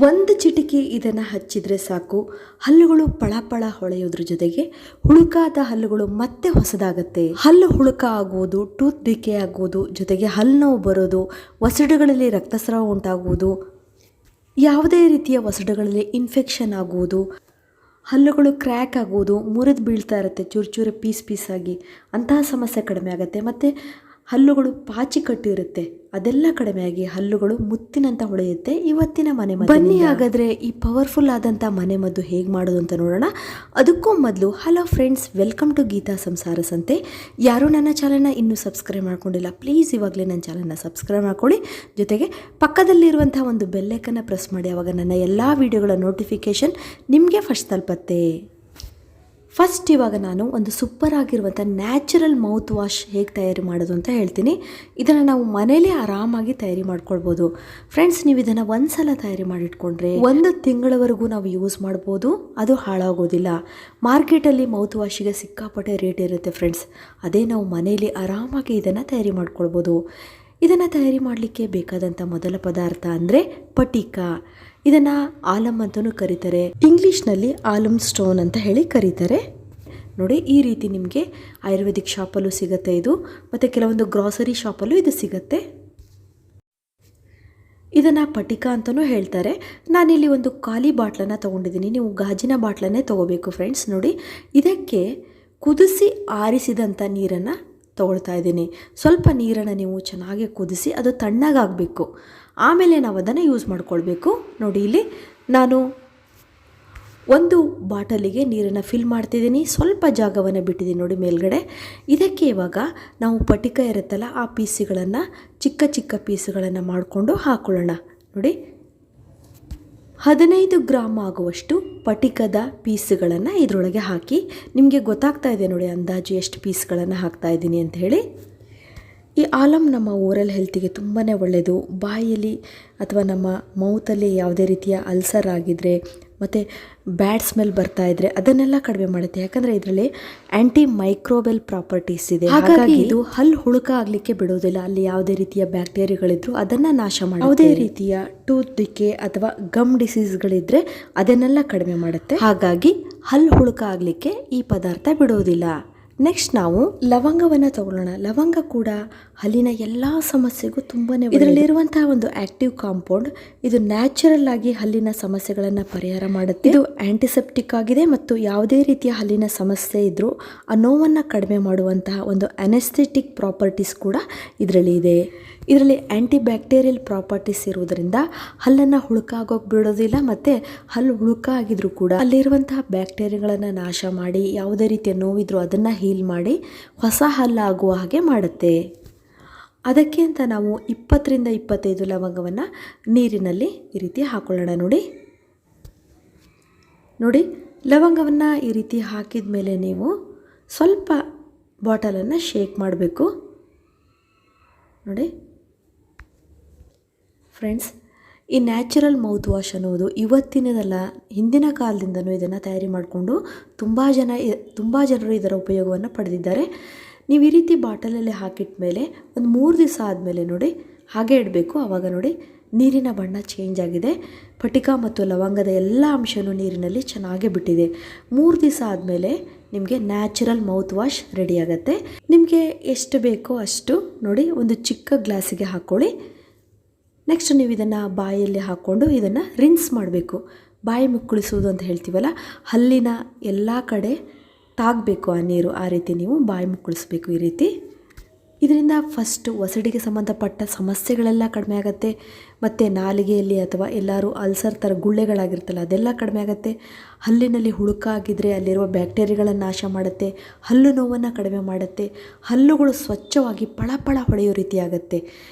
ಒಂದು ಚಿಟಿಕೆ ಇದನ್ನು ಹಚ್ಚಿದರೆ ಸಾಕು, ಹಲ್ಲುಗಳು ಪಳಪಳ ಹೊಳೆಯೋದ್ರ ಜೊತೆಗೆ ಹುಳುಕಾದ ಹಲ್ಲುಗಳು ಮತ್ತೆ ಹೊಸದಾಗತ್ತೆ. ಹಲ್ಲು ಹುಳುಕ ಆಗುವುದು, ಟೂತ್ ಡಿಕೆ ಆಗುವುದು, ಜೊತೆಗೆ ಹಲ್ಲು ನೋವು ಬರೋದು, ವಸಡುಗಳಲ್ಲಿ ರಕ್ತಸ್ರಾವ ಉಂಟಾಗುವುದು, ಯಾವುದೇ ರೀತಿಯ ವಸಡುಗಳಲ್ಲಿ ಇನ್ಫೆಕ್ಷನ್ ಆಗುವುದು, ಹಲ್ಲುಗಳು ಕ್ರ್ಯಾಕ್ ಆಗುವುದು, ಮುರಿದು ಬೀಳ್ತಾ ಇರುತ್ತೆ ಚೂರು ಚೂರು ಪೀಸ್ ಆಗಿ, ಅಂತಹ ಸಮಸ್ಯೆ ಕಡಿಮೆ ಆಗುತ್ತೆ. ಮತ್ತು ಹಲ್ಲುಗಳು ಪಾಚಿ ಕಟ್ಟಿರುತ್ತೆ, ಅದೆಲ್ಲ ಕಡಿಮೆಯಾಗಿ ಹಲ್ಲುಗಳು ಮುತ್ತಿನಂತ ಹೊಳೆಯುತ್ತೆ. ಇವತ್ತಿನ ಮನೆಮದ್ದು ಬನ್ನಿ ಹಾಗಾದರೆ ಈ ಪವರ್ಫುಲ್ ಆದಂಥ ಮನೆಮದ್ದು ಹೇಗೆ ಮಾಡೋದು ಅಂತ ನೋಡೋಣ. ಅದಕ್ಕೂ ಮೊದಲು hello friends, welcome to Geetha Samsara Sante. ಯಾರೂ ನನ್ನ ಚಾನಲ್ನ ಇನ್ನೂ ಸಬ್ಸ್ಕ್ರೈಬ್ ಮಾಡ್ಕೊಂಡಿಲ್ಲ, ಪ್ಲೀಸ್ ಇವಾಗಲೇ ನನ್ನ ಚಾನಲ್ನ ಸಬ್ಸ್ಕ್ರೈಬ್ ಮಾಡ್ಕೊಳ್ಳಿ. ಜೊತೆಗೆ ಪಕ್ಕದಲ್ಲಿರುವಂಥ ಒಂದು ಬೆಲ್ಲೈಕನ್ನು ಪ್ರೆಸ್ ಮಾಡಿ, ಆವಾಗ ನನ್ನ ಎಲ್ಲ ವೀಡಿಯೋಗಳ ನೋಟಿಫಿಕೇಷನ್ ನಿಮಗೆ ಫಸ್ಟ್ ತಲುಪತ್ತೆ. ಫಸ್ಟ್ ಇವಾಗ ನಾನು ಒಂದು ಸೂಪರ್ ಆಗಿರುವಂಥ ನ್ಯಾಚುರಲ್ ಮೌತ್ ವಾಶ್ ಹೇಗೆ ತಯಾರಿ ಮಾಡೋದು ಅಂತ ಹೇಳ್ತೀನಿ. ಇದನ್ನು ನಾವು ಮನೇಲಿ ಆರಾಮಾಗಿ ತಯಾರಿ ಮಾಡ್ಕೊಳ್ಬೋದು. ಫ್ರೆಂಡ್ಸ್, ನೀವು ಇದನ್ನು ಒಂದು ಸಲ ತಯಾರಿ ಮಾಡಿಟ್ಕೊಂಡ್ರೆ 1 ತಿಂಗಳವರೆಗೂ ನಾವು ಯೂಸ್ ಮಾಡ್ಬೋದು, ಅದು ಹಾಳಾಗೋದಿಲ್ಲ. ಮಾರ್ಕೆಟಲ್ಲಿ ಮೌತ್ ವಾಶಿಗೆ ಸಿಕ್ಕಾಪಟ್ಟೆ ರೇಟ್ ಇರುತ್ತೆ ಫ್ರೆಂಡ್ಸ್, ಅದೇ ನಾವು ಮನೇಲಿ ಆರಾಮಾಗಿ ಇದನ್ನು ತಯಾರಿ ಮಾಡ್ಕೊಳ್ಬೋದು. ಇದನ್ನು ತಯಾರಿ ಮಾಡಲಿಕ್ಕೆ ಬೇಕಾದಂಥ ಮೊದಲ ಪದಾರ್ಥ ಅಂದರೆ ಪಟಿಕ. ಇದನ್ನು ಆಲಮ್ ಅಂತಲೂ ಕರೀತಾರೆ, ಇಂಗ್ಲೀಷ್ನಲ್ಲಿ ಆಲಮ್ ಸ್ಟೋನ್ ಅಂತ ಹೇಳಿ ಕರೀತಾರೆ. ನೋಡಿ, ಈ ರೀತಿ ನಿಮಗೆ ಆಯುರ್ವೇದಿಕ್ ಶಾಪಲ್ಲೂ ಸಿಗುತ್ತೆ ಇದು, ಮತ್ತು ಕೆಲವೊಂದು ಗ್ರಾಸರಿ ಶಾಪಲ್ಲೂ ಇದು ಸಿಗುತ್ತೆ. ಇದನ್ನು ಪಟಿಕ ಅಂತಲೂ ಹೇಳ್ತಾರೆ. ನಾನಿಲ್ಲಿ ಒಂದು ಖಾಲಿ ಬಾಟ್ಲನ್ನು ತೊಗೊಂಡಿದ್ದೀನಿ, ನೀವು ಗಾಜಿನ ಬಾಟ್ಲನ್ನೇ ತೊಗೋಬೇಕು ಫ್ರೆಂಡ್ಸ್. ನೋಡಿ, ಇದಕ್ಕೆ ಕುದಿಸಿ ಆರಿಸಿದಂಥ ನೀರನ್ನು ತೊಗೊಳ್ತಾ ಇದ್ದೀನಿ. ಸ್ವಲ್ಪ ನೀರನ್ನು ನೀವು ಚೆನ್ನಾಗಿ ಕುದಿಸಿ ಅದು ತಣ್ಣಗಾಗಬೇಕು, ಆಮೇಲೆ ನಾವು ಅದನ್ನು ಯೂಸ್ ಮಾಡ್ಕೊಳ್ಬೇಕು. ನೋಡಿ, ಇಲ್ಲಿ ನಾನು ಒಂದು ಬಾಟಲಿಗೆ ನೀರನ್ನು ಫಿಲ್ ಮಾಡ್ತಿದ್ದೀನಿ, ಸ್ವಲ್ಪ ಜಾಗವನ್ನು ಬಿಟ್ಟಿದ್ದೀನಿ ನೋಡಿ ಮೇಲ್ಗಡೆ. ಇದಕ್ಕೆ ಇವಾಗ ನಾವು ಪಟಿಕ ಇರುತ್ತಲ್ಲ, ಆ ಪೀಸುಗಳನ್ನು ಚಿಕ್ಕ ಚಿಕ್ಕ ಪೀಸುಗಳನ್ನು ಮಾಡಿಕೊಂಡು ಹಾಕ್ಕೊಳ್ಳೋಣ. ನೋಡಿ, 15 ಗ್ರಾಮ್ ಆಗುವಷ್ಟು ಪಟಿಕದ ಪೀಸುಗಳನ್ನು ಇದರೊಳಗೆ ಹಾಕಿ, ನಿಮಗೆ ಗೊತ್ತಾಗ್ತಾ ಇದೆ ನೋಡಿ ಅಂದಾಜು ಎಷ್ಟು ಪೀಸ್ಗಳನ್ನು ಹಾಕ್ತಾ ಇದ್ದೀನಿ ಅಂತ ಹೇಳಿ. ಈ ಆಲಮ್ ನಮ್ಮ ಓರಲ್ ಹೆಲ್ತಿಗೆ ತುಂಬಾ ಒಳ್ಳೆಯದು. ಬಾಯಲ್ಲಿ ಅಥವಾ ನಮ್ಮ ಮೌತಲ್ಲಿ ಯಾವುದೇ ರೀತಿಯ ಅಲ್ಸರ್ ಆಗಿದ್ದರೆ ಮತ್ತು ಬ್ಯಾಡ್ ಸ್ಮೆಲ್ ಬರ್ತಾ ಇದ್ದರೆ ಅದನ್ನೆಲ್ಲ ಕಡಿಮೆ ಮಾಡುತ್ತೆ. ಯಾಕಂದರೆ ಇದರಲ್ಲಿ ಆ್ಯಂಟಿ ಮೈಕ್ರೋಬೆಲ್ ಪ್ರಾಪರ್ಟೀಸ್ ಇದೆ, ಹಾಗಾಗಿ ಇದು ಹಲ್ಲು ಹುಳುಕ ಆಗಲಿಕ್ಕೆ ಬಿಡೋದಿಲ್ಲ. ಅಲ್ಲಿ ಯಾವುದೇ ರೀತಿಯ ಬ್ಯಾಕ್ಟೀರಿಯಾಗಳಿದ್ರು ಅದನ್ನು ನಾಶ ಮಾಡಿ, ಯಾವುದೇ ರೀತಿಯ ಟೂತ್ ಡಿಕೆ ಅಥವಾ ಗಮ್ ಡಿಸೀಸ್ಗಳಿದ್ದರೆ ಅದನ್ನೆಲ್ಲ ಕಡಿಮೆ ಮಾಡುತ್ತೆ. ಹಾಗಾಗಿ ಹಲ್ಲು ಹುಳುಕ ಆಗಲಿಕ್ಕೆ ಈ ಪದಾರ್ಥ ಬಿಡೋದಿಲ್ಲ. ನೆಕ್ಸ್ಟ್ ನಾವು ಲವಂಗವನ್ನು ತಗೊಳ್ಳೋಣ. ಲವಂಗ ಕೂಡ ಹಲ್ಲಿನ ಎಲ್ಲ ಸಮಸ್ಯೆಗೂ ತುಂಬಾ ಇದರಲ್ಲಿರುವಂತಹ ಒಂದು ಆಕ್ಟಿವ್ ಕಾಂಪೌಂಡ್, ಇದು ನ್ಯಾಚುರಲ್ ಆಗಿ ಹಲ್ಲಿನ ಸಮಸ್ಯೆಗಳನ್ನು ಪರಿಹಾರ ಮಾಡುತ್ತೆ. ಇದು ಆಂಟಿಸೆಪ್ಟಿಕ್ ಆಗಿದೆ ಮತ್ತು ಯಾವುದೇ ರೀತಿಯ ಹಲ್ಲಿನ ಸಮಸ್ಯೆ ಇದ್ರೂ ಆ ನೋವನ್ನು ಕಡಿಮೆ ಮಾಡುವಂತಹ ಒಂದು ಅನೆಸ್ಥೆಟಿಕ್ ಪ್ರಾಪರ್ಟೀಸ್ ಕೂಡ ಇದರಲ್ಲಿ ಇದೆ. ಇದರಲ್ಲಿ ಆ್ಯಂಟಿ ಬ್ಯಾಕ್ಟೀರಿಯಲ್ ಪ್ರಾಪರ್ಟೀಸ್ ಇರುವುದರಿಂದ ಹಲ್ಲನ್ನು ಹುಳುಕ ಆಗೋಕೆ ಬಿಡೋದಿಲ್ಲ, ಮತ್ತು ಹಲ್ಲು ಹುಳುಕ ಆಗಿದ್ರೂ ಕೂಡ ಅಲ್ಲಿರುವಂತಹ ಬ್ಯಾಕ್ಟೀರಿಯಾಗಳನ್ನು ನಾಶ ಮಾಡಿ, ಯಾವುದೇ ರೀತಿಯ ನೋವಿದ್ರೂ ಅದನ್ನು ಹೀಲ್ ಮಾಡಿ ಹೊಸ ಹಲ್ಲು ಆಗುವ ಹಾಗೆ ಮಾಡುತ್ತೆ. ಅದಕ್ಕೆ ಅಂತ ನಾವು 20 ರಿಂದ 25 ಲವಂಗವನ್ನು ನೀರಿನಲ್ಲಿ ಈ ರೀತಿ ಹಾಕೊಳ್ಳೋಣ. ನೋಡಿ, ಲವಂಗವನ್ನು ಈ ರೀತಿ ಹಾಕಿದ ಮೇಲೆ ನೀವು ಸ್ವಲ್ಪ ಬಾಟಲನ್ನು ಶೇಕ್ ಮಾಡಬೇಕು. ನೋಡಿ ಫ್ರೆಂಡ್ಸ್, ಈ ನ್ಯಾಚುರಲ್ ಮೌತ್ ವಾಶ್ ಅನ್ನೋದು ಇವತ್ತಿನದಲ್ಲ, ಹಿಂದಿನ ಕಾಲದಿಂದನೂ ಇದನ್ನು ತಯಾರಿ ಮಾಡಿಕೊಂಡು ತುಂಬ ಜನರು ಇದರ ಉಪಯೋಗವನ್ನು ಪಡೆದಿದ್ದಾರೆ. ನೀವು ಈ ರೀತಿ ಬಾಟಲಲ್ಲಿ ಹಾಕಿಟ್ಟ ಮೇಲೆ ಒಂದು 3 ದಿವಸ ಆದಮೇಲೆ ನೋಡಿ ಹಾಗೆ ಇಡಬೇಕು. ಆವಾಗ ನೋಡಿ ನೀರಿನ ಬಣ್ಣ ಚೇಂಜ್ ಆಗಿದೆ, ಪಟಿಕ ಮತ್ತು ಲವಂಗದ ಎಲ್ಲ ಅಂಶವೂ ನೀರಿನಲ್ಲಿ ಚೆನ್ನಾಗೇ ಬಿಟ್ಟಿದೆ. 3 ದಿವಸ ಆದಮೇಲೆ ನಿಮಗೆ ನ್ಯಾಚುರಲ್ ಮೌತ್ ವಾಶ್ ರೆಡಿ ಆಗುತ್ತೆ. ನಿಮಗೆ ಎಷ್ಟು ಬೇಕೋ ಅಷ್ಟು ನೋಡಿ ಒಂದು ಚಿಕ್ಕ ಗ್ಲಾಸಿಗೆ ಹಾಕ್ಕೊಳ್ಳಿ. ನೆಕ್ಸ್ಟ್ ನೀವು ಇದನ್ನು ಬಾಯಲ್ಲಿ ಹಾಕ್ಕೊಂಡು ಇದನ್ನು ರಿನ್ಸ್ ಮಾಡಬೇಕು. ಬಾಯಿ ಮುಕ್ಕಳಿಸೋದು ಅಂತ ಹೇಳ್ತೀವಲ್ಲ, ಹಲ್ಲಿನ ಎಲ್ಲ ಕಡೆ ತಾಗಬೇಕು ಆ ನೀರು, ಆ ರೀತಿ ನೀವು ಬಾಯಿ ಮುಕ್ಕಳಿಸ್ಬೇಕು ಈ ರೀತಿ. ಇದರಿಂದ ಫಸ್ಟು ವಸಡಿಗೆ ಸಂಬಂಧಪಟ್ಟ ಸಮಸ್ಯೆಗಳೆಲ್ಲ ಕಡಿಮೆ ಆಗುತ್ತೆ, ಮತ್ತು ನಾಲಿಗೆಯಲ್ಲಿ ಅಥವಾ ಎಲ್ಲರೂ ಅಲ್ಸರ್ ಥರ ಗುಳ್ಳೆಗಳಾಗಿರ್ತಲ್ಲ ಅದೆಲ್ಲ ಕಡಿಮೆ ಆಗುತ್ತೆ. ಹಲ್ಲಿನಲ್ಲಿ ಹುಳುಕ ಆಗಿದ್ದರೆ ಅಲ್ಲಿರುವ ಬ್ಯಾಕ್ಟೀರಿಯಾಗಳನ್ನು ನಾಶ ಮಾಡುತ್ತೆ, ಹಲ್ಲು ನೋವನ್ನು ಕಡಿಮೆ ಮಾಡುತ್ತೆ, ಹಲ್ಲುಗಳು ಸ್ವಚ್ಛವಾಗಿ ಪಳಪಳ ಹೊಳೆಯೋ ರೀತಿ ಆಗುತ್ತೆ.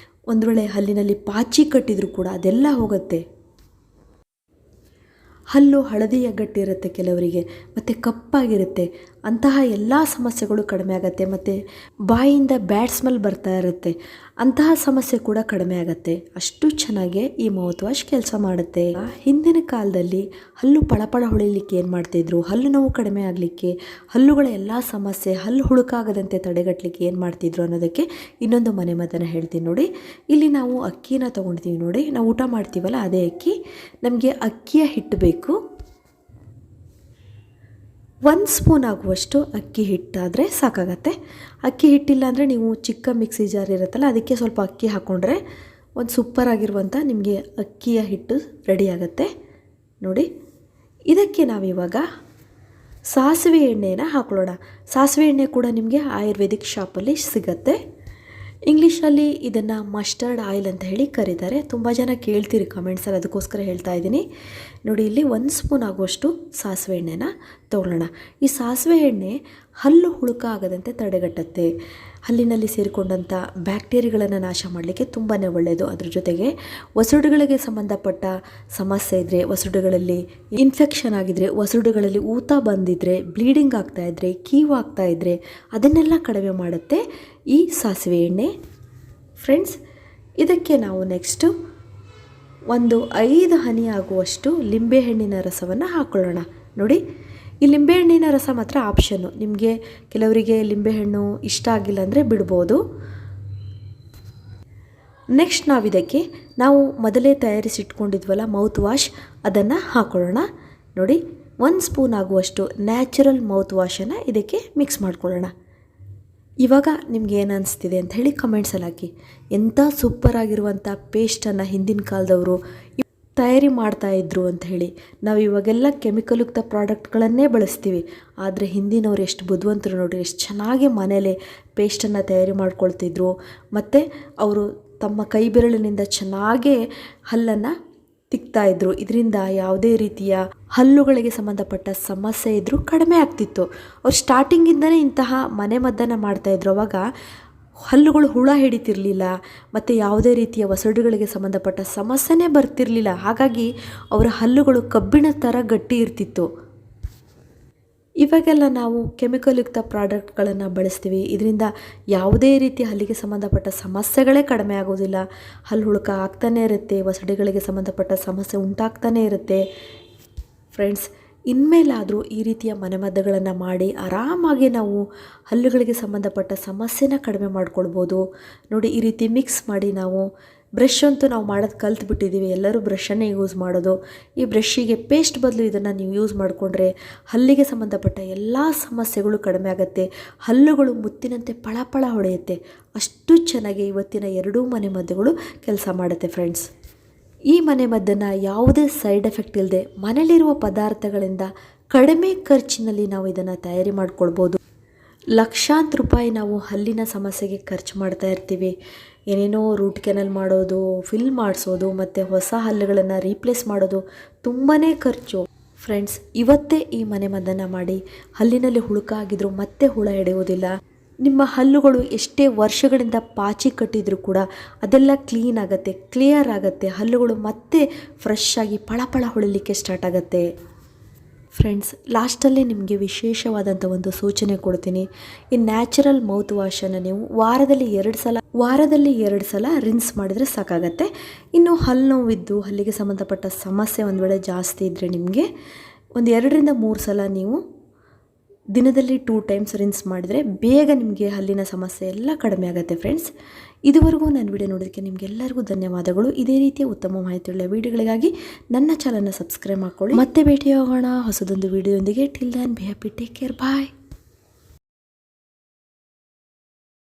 ಒಂದು ವೇಳೆ ಹಲ್ಲಿನಲ್ಲಿ ಪಾಚಿ ಕಟ್ಟಿದರೂ ಕೂಡ ಅದೆಲ್ಲ ಹೋಗುತ್ತೆ. ಹಲ್ಲು ಹಳದಿಯ ಗಟ್ಟಿರುತ್ತೆ ಕೆಲವರಿಗೆ, ಮತ್ತು ಕಪ್ಪಾಗಿರುತ್ತೆ, ಅಂತಹ ಎಲ್ಲ ಸಮಸ್ಯೆಗಳು ಕಡಿಮೆ ಆಗುತ್ತೆ. ಮತ್ತು ಬಾಯಿಂದ ಬ್ಯಾಡ್ ಸ್ಮೆಲ್ ಬರ್ತಾ ಇರುತ್ತೆ, ಅಂತಹ ಸಮಸ್ಯೆ ಕೂಡ ಕಡಿಮೆ ಆಗುತ್ತೆ. ಅಷ್ಟು ಚೆನ್ನಾಗಿ ಈ ಮೌತ್ ವಾಶ್ ಕೆಲಸ ಮಾಡುತ್ತೆ. ಹಿಂದಿನ ಕಾಲದಲ್ಲಿ ಹಲ್ಲು ಪಳಪಳ ಹೊಳಿಲಿಕ್ಕೆ ಏನು ಮಾಡ್ತಿದ್ರು, ಹಲ್ಲು ನೋವು ಕಡಿಮೆ ಆಗಲಿಕ್ಕೆ, ಹಲ್ಲುಗಳ ಎಲ್ಲ ಸಮಸ್ಯೆ, ಹಲ್ಲು ಹುಳುಕಾಗದಂತೆ ತಡೆಗಟ್ಟಲಿಕ್ಕೆ ಏನು ಮಾಡ್ತಿದ್ರು ಅನ್ನೋದಕ್ಕೆ ಇನ್ನೊಂದು ಮನೆಮದ್ದನ್ನು ಹೇಳ್ತೀನಿ ನೋಡಿ. ಇಲ್ಲಿ ನಾವು ಅಕ್ಕಿನ ತೊಗೊಳ್ತೀವಿ ನೋಡಿ, ನಾವು ಊಟ ಮಾಡ್ತೀವಲ್ಲ ಅದೇ ಅಕ್ಕಿ. ನಮಗೆ ಅಕ್ಕಿಯ ಹಿಟ್ಟು ಬೇಕು. 1 ಸ್ಪೂನ್ ಆಗುವಷ್ಟು ಅಕ್ಕಿ ಹಿಟ್ಟಾದರೆ ಸಾಕಾಗತ್ತೆ. ಅಕ್ಕಿ ಹಿಟ್ಟಿಲ್ಲ ಅಂದರೆ ನೀವು ಚಿಕ್ಕ ಮಿಕ್ಸಿ ಜಾರ್ ಇರುತ್ತಲ್ಲ ಅದಕ್ಕೆ ಸ್ವಲ್ಪ ಅಕ್ಕಿ ಹಾಕ್ಕೊಂಡ್ರೆ ಒಂದು ಸೂಪರ್ ಆಗಿರುವಂಥ ನಿಮಗೆ ಅಕ್ಕಿಯ ಹಿಟ್ಟು ರೆಡಿ ಆಗುತ್ತೆ ನೋಡಿ. ಇದಕ್ಕೆ ನಾವಿವಾಗ ಸಾಸಿವೆ ಎಣ್ಣೆನ ಹಾಕೊಳ್ಳೋಣ. ಸಾಸಿವೆ ಎಣ್ಣೆ ಕೂಡ ನಿಮಗೆ ಆಯುರ್ವೇದಿಕ್ ಶಾಪಲ್ಲಿ ಸಿಗತ್ತೆ. ಇಂಗ್ಲೀಷಲ್ಲಿ ಇದನ್ನು ಮಸ್ಟರ್ಡ್ ಆಯಿಲ್ ಅಂತ ಹೇಳಿ ಕರೀತಾರೆ. ತುಂಬ ಜನ ಕೇಳ್ತೀರಿ ಕಮೆಂಟ್ಸಲ್ಲಿ, ಅದಕ್ಕೋಸ್ಕರ ಹೇಳ್ತಾ ಇದ್ದೀನಿ ನೋಡಿ. ಇಲ್ಲಿ 1 ಸ್ಪೂನ್ ಆಗುವಷ್ಟು ಸಾಸಿವೆ ಎಣ್ಣೆನ ತೊಗೊಳ್ಳೋಣ. ಈ ಸಾಸಿವೆ ಎಣ್ಣೆ ಹಲ್ಲು ಹುಳುಕ ಆಗದಂತೆ ತಡೆಗಟ್ಟುತ್ತೆ. ಹಲ್ಲಿನಲ್ಲಿ ಸೇರಿಕೊಂಡಂಥ ಬ್ಯಾಕ್ಟೀರಿಯಾಗಳನ್ನು ನಾಶ ಮಾಡಲಿಕ್ಕೆ ತುಂಬಾ ಒಳ್ಳೆಯದು. ಅದ್ರ ಜೊತೆಗೆ ವಸಡುಗಳಿಗೆ ಸಂಬಂಧಪಟ್ಟ ಸಮಸ್ಯೆ ಇದ್ದರೆ, ವಸಡುಗಳಲ್ಲಿ ಇನ್ಫೆಕ್ಷನ್ ಆಗಿದ್ದರೆ, ವಸಡುಗಳಲ್ಲಿ ಊತ ಬಂದಿದ್ದರೆ, ಬ್ಲೀಡಿಂಗ್ ಆಗ್ತಾಯಿದ್ರೆ, ಕೀವು ಆಗ್ತಾಯಿದ್ರೆ ಅದನ್ನೆಲ್ಲ ಕಡಿಮೆ ಮಾಡುತ್ತೆ ಈ ಸಾಸಿವೆ ಎಣ್ಣೆ. ಫ್ರೆಂಡ್ಸ್, ಇದಕ್ಕೆ ನಾವು ನೆಕ್ಸ್ಟು ಒಂದು 5 ಹನಿ ಆಗುವಷ್ಟು ಲಿಂಬೆಹಣ್ಣಿನ ರಸವನ್ನು ಹಾಕ್ಕೊಳ್ಳೋಣ ನೋಡಿ. ಈ ಲಿಂಬೆಹಣ್ಣಿನ ರಸ ಮಾತ್ರ ಆಪ್ಷನ್ನು. ನಿಮಗೆ ಕೆಲವರಿಗೆ ಲಿಂಬೆಹಣ್ಣು ಇಷ್ಟ ಆಗಿಲ್ಲ ಅಂದರೆ ಬಿಡ್ಬೋದು. ನೆಕ್ಸ್ಟ್ ನಾವು ಮೊದಲೇ ತಯಾರಿಸಿಟ್ಕೊಂಡಿದ್ವಲ್ಲ ಮೌತ್ ವಾಶ್, ಅದನ್ನು ಹಾಕ್ಕೊಳ್ಳೋಣ ನೋಡಿ. 1 ಸ್ಪೂನ್ ಆಗುವಷ್ಟು ನ್ಯಾಚುರಲ್ ಮೌತ್ ವಾಶನ್ನು ಇದಕ್ಕೆ ಮಿಕ್ಸ್ ಮಾಡ್ಕೊಳ್ಳೋಣ. ಇವಾಗ ನಿಮ್ಗೆ ಏನು ಅನಿಸ್ತಿದೆ ಅಂತ ಹೇಳಿ ಕಮೆಂಟ್ಸಲ್ಲಿ ಹಾಕಿ. ಎಂಥ ಸೂಪರ್ ಆಗಿರುವಂಥ ಪೇಸ್ಟನ್ನು ಹಿಂದಿನ ಕಾಲದವರು ತಯಾರಿ ಮಾಡ್ತಾಯಿದ್ರು ಅಂತ ಹೇಳಿ. ನಾವು ಇವಾಗೆಲ್ಲ ಕೆಮಿಕಲ್ಯುಕ್ತ ಪ್ರಾಡಕ್ಟ್ಗಳನ್ನೇ ಬಳಸ್ತೀವಿ, ಆದರೆ ಹಿಂದಿನವ್ರು ಎಷ್ಟು ಬುದ್ಧಿವಂತರು ನೋಡಿ, ಎಷ್ಟು ಚೆನ್ನಾಗಿ ಮನೇಲೆ ಪೇಸ್ಟನ್ನು ತಯಾರಿ ಮಾಡ್ಕೊಳ್ತಿದ್ರು. ಮತ್ತು ಅವರು ತಮ್ಮ ಕೈ ಬೆರಳಿನಿಂದ ಚೆನ್ನಾಗೇ ಹಲ್ಲನ್ನು ತಿಕ್ತಾಯಿದ್ರು. ಇದರಿಂದ ಯಾವುದೇ ರೀತಿಯ ಹಲ್ಲುಗಳಿಗೆ ಸಂಬಂಧಪಟ್ಟ ಸಮಸ್ಯೆ ಇದ್ದರೂ ಕಡಿಮೆ ಆಗ್ತಿತ್ತು. ಅವ್ರು ಸ್ಟಾರ್ಟಿಂಗಿಂದನೇ ಇಂತಹ ಮನೆಮದ್ದನ್ನು ಮಾಡ್ತಾಯಿದ್ರು. ಅವಾಗ ಹಲ್ಲುಗಳು ಹುಳ ಹಿಡಿತಿರಲಿಲ್ಲ ಮತ್ತು ಯಾವುದೇ ರೀತಿಯ ವಸಡುಗಳಿಗೆ ಸಂಬಂಧಪಟ್ಟ ಸಮಸ್ಯೆನೇ ಬರ್ತಿರಲಿಲ್ಲ. ಹಾಗಾಗಿ ಅವರ ಹಲ್ಲುಗಳು ಕಬ್ಬಿಣ ಥರ ಗಟ್ಟಿ ಇರ್ತಿತ್ತು. ಇವಾಗೆಲ್ಲ ನಾವು ಕೆಮಿಕಲ್ಯುಕ್ತ ಪ್ರಾಡಕ್ಟ್ಗಳನ್ನು ಬಳಸ್ತೀವಿ. ಇದರಿಂದ ಯಾವುದೇ ರೀತಿಯ ಹಲ್ಲಿಗೆ ಸಂಬಂಧಪಟ್ಟ ಸಮಸ್ಯೆಗಳೇ ಕಡಿಮೆ ಆಗೋದಿಲ್ಲ. ಹಲ್ಲು ಹುಳುಕ ಆಗ್ತಾನೇ ಇರುತ್ತೆ, ವಸಡುಗಳಿಗೆ ಸಂಬಂಧಪಟ್ಟ ಸಮಸ್ಯೆ ಉಂಟಾಗ್ತಾನೇ ಇರುತ್ತೆ. ಫ್ರೆಂಡ್ಸ್, ಇನ್ಮೇಲಾದರೂ ಈ ರೀತಿಯ ಮನೆಮದ್ದುಗಳನ್ನು ಮಾಡಿ ಆರಾಮಾಗಿ ನಾವು ಹಲ್ಲುಗಳಿಗೆ ಸಂಬಂಧಪಟ್ಟ ಸಮಸ್ಯೆನ ಕಡಿಮೆ ಮಾಡ್ಕೊಳ್ಬೋದು ನೋಡಿ. ಈ ರೀತಿ ಮಿಕ್ಸ್ ಮಾಡಿ ನಾವು ಬ್ರಷ್ ಅಂತೂ ನಾವು ಮಾಡೋದು ಕಲ್ತ್ಬಿಟ್ಟಿದ್ದೀವಿ, ಎಲ್ಲರೂ ಬ್ರಷನ್ನೇ ಯೂಸ್ ಮಾಡೋದು. ಈ ಬ್ರಷ್ಷಿಗೆ ಪೇಸ್ಟ್ ಬದಲು ಇದನ್ನು ನೀವು ಯೂಸ್ ಮಾಡಿಕೊಂಡ್ರೆ ಹಲ್ಲಿಗೆ ಸಂಬಂಧಪಟ್ಟ ಎಲ್ಲ ಸಮಸ್ಯೆಗಳು ಕಡಿಮೆ ಆಗುತ್ತೆ. ಹಲ್ಲುಗಳು ಮುತ್ತಿನಂತೆ ಪಳಪಳ ಹೊಳೆಯುತ್ತೆ. ಅಷ್ಟು ಚೆನ್ನಾಗಿ ಇವತ್ತಿನ 2 ಮನೆಮದ್ದುಗಳು ಕೆಲಸ ಮಾಡುತ್ತೆ ಫ್ರೆಂಡ್ಸ್. ಈ ಮನೆಮದ್ದನ್ನು ಯಾವುದೇ ಸೈಡ್ ಎಫೆಕ್ಟ್ ಇಲ್ಲದೆ ಮನೇಲಿರುವ ಪದಾರ್ಥಗಳಿಂದ ಕಡಿಮೆ ಖರ್ಚಿನಲ್ಲಿ ನಾವು ಇದನ್ನು ತಯಾರಿ ಮಾಡ್ಕೊಳ್ಬೋದು. ಲಕ್ಷಾಂತರ ರೂಪಾಯಿ ನಾವು ಹಲ್ಲಿನ ಸಮಸ್ಯೆಗೆ ಖರ್ಚು ಮಾಡ್ತಾ ಇರ್ತೀವಿ. ಏನೇನೋ ರೂಟ್ ಕೆನಲ್ ಮಾಡೋದು, ಫಿಲ್ ಮಾಡಿಸೋದು ಮತ್ತು ಹೊಸ ಹಲ್ಲುಗಳನ್ನು ರೀಪ್ಲೇಸ್ ಮಾಡೋದು ತುಂಬಾ ಖರ್ಚು. ಫ್ರೆಂಡ್ಸ್, ಇವತ್ತೇ ಈ ಮನೆಮದ್ದನ್ನು ಮಾಡಿ ಹಲ್ಲಿನಲ್ಲಿ ಹುಳುಕ ಆಗಿದ್ರೂ ಮತ್ತೆ ಹುಳ ಹಿಡಿಯೋದಿಲ್ಲ. ನಿಮ್ಮ ಹಲ್ಲುಗಳು ಎಷ್ಟೇ ವರ್ಷಗಳಿಂದ ಪಾಚಿ ಕಟ್ಟಿದರೂ ಕೂಡ ಅದೆಲ್ಲ ಕ್ಲೀನ್ ಆಗುತ್ತೆ, ಕ್ಲಿಯರ್ ಆಗುತ್ತೆ. ಹಲ್ಲುಗಳು ಮತ್ತೆ ಫ್ರೆಶ್ ಆಗಿ ಪಳಪಳ ಹೊಳಿಲಿಕ್ಕೆ ಸ್ಟಾರ್ಟ್ ಆಗುತ್ತೆ. ಫ್ರೆಂಡ್ಸ್, ಲಾಸ್ಟಲ್ಲಿ ನಿಮಗೆ ವಿಶೇಷವಾದಂಥ ಒಂದು ಸೂಚನೆ ಕೊಡ್ತೀನಿ. ಈ ನ್ಯಾಚುರಲ್ ಮೌತ್ ವಾಶನ್ನು ನೀವು ವಾರದಲ್ಲಿ 2 ಸಲ ರಿನ್ಸ್ ಮಾಡಿದರೆ ಸಾಕಾಗತ್ತೆ. ಇನ್ನು ಹಲ್ಲು ನೋವಿದ್ದು ಹಲ್ಲಿಗೆ ಸಂಬಂಧಪಟ್ಟ ಸಮಸ್ಯೆ ಒಂದು ವೇಳೆ ಜಾಸ್ತಿ ಇದ್ದರೆ ನಿಮಗೆ ಒಂದು 2 ರಿಂದ 3 ಸಲ ನೀವು ದಿನದಲ್ಲಿ 2 ಟೈಮ್ಸ್ ರಿನ್ಸ್ ಮಾಡಿದರೆ ಬೇಗ ನಿಮಗೆ ಹಲ್ಲಿನ ಸಮಸ್ಯೆ ಎಲ್ಲ ಕಡಿಮೆ ಆಗುತ್ತೆ. ಫ್ರೆಂಡ್ಸ್, ಇದುವರೆಗೂ ನನ್ನ ವಿಡಿಯೋ ನೋಡೋದಕ್ಕೆ ನಿಮಗೆಲ್ಲರಿಗೂ ಧನ್ಯವಾದಗಳು. ಇದೇ ರೀತಿಯ ಉತ್ತಮ ಮಾಹಿತಿಯುಳ್ಳ ವಿಡಿಯೋಗಳಿಗಾಗಿ ನನ್ನ ಚಾನಲ್ನ ಸಬ್ಸ್ಕ್ರೈಬ್ ಮಾಡ್ಕೊಳ್ಳಿ. ಮತ್ತೆ ಭೇಟಿಯಾಗೋಣ ಹೊಸದೊಂದು ವಿಡಿಯೋದೊಂದಿಗೆ. Till then be happy, take care, bye.